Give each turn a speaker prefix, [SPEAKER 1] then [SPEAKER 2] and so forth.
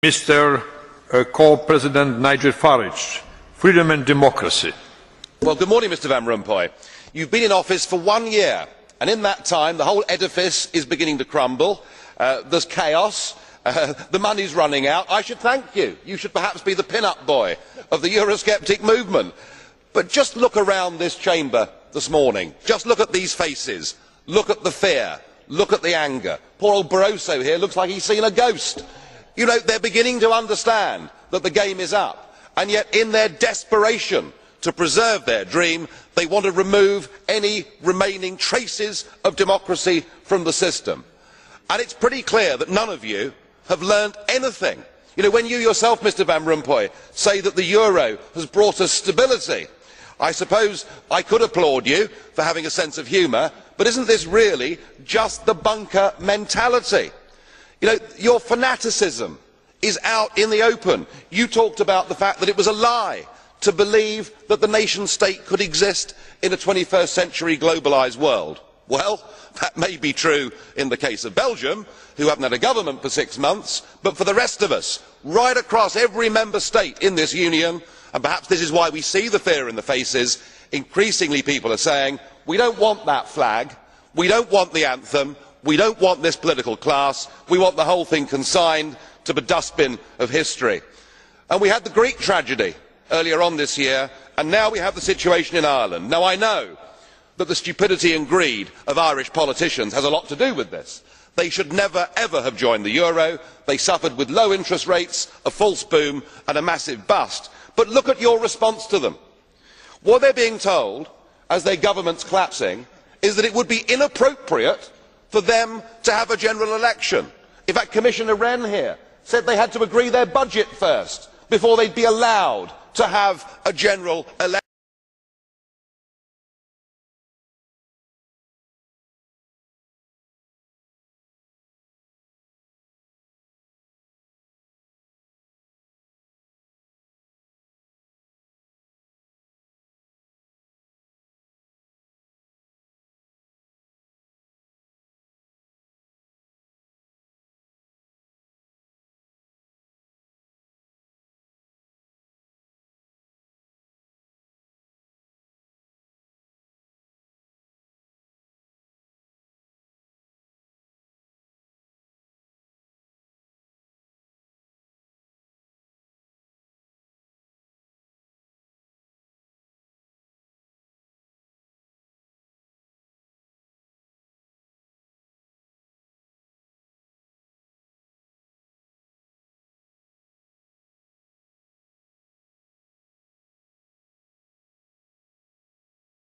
[SPEAKER 1] Mr. Co-President Nigel Farage, Freedom and Democracy.
[SPEAKER 2] Well, good morning, Mr Van Rompuy. You've been in office for 1 year, and in that time the whole edifice is beginning to crumble. There's chaos. The money's running out. I should thank you. You should perhaps be the pin-up boy of the Eurosceptic movement. But just look around this chamber this morning. Just look at these faces. Look at the fear. Look at the anger. Poor old Barroso here looks like he's seen a ghost. You know, they're beginning to understand that the game is up, and yet in their desperation to preserve their dream, they want to remove any remaining traces of democracy from the system. And it's pretty clear that none of you have learned anything. You know, when you yourself, Mr Van Rompuy, say that the euro has brought us stability, I suppose I could applaud you for having a sense of humour, but isn't this really just the bunker mentality? You know, your fanaticism is out in the open. You talked about the fact that it was a lie to believe that the nation state could exist in a 21st century globalised world. Well, that may be true in the case of Belgium, who haven't had a government for 6 months, but for the rest of us, right across every member state in this union, and perhaps this is why we see the fear in the faces, increasingly people are saying, we don't want that flag, we don't want the anthem, we don't want this political class, we want the whole thing consigned to the dustbin of history. And we had the Greek tragedy earlier on this year, and now we have the situation in Ireland. Now I know that the stupidity and greed of Irish politicians has a lot to do with this. They should never ever have joined the euro. They suffered with low interest rates, a false boom and a massive bust. But look at your response to them. What they're being told, as their government's collapsing, is that it would be inappropriate for them to have a general election. In fact, Commissioner Rehn here said they had to agree their budget first before they'd be allowed to have a general election.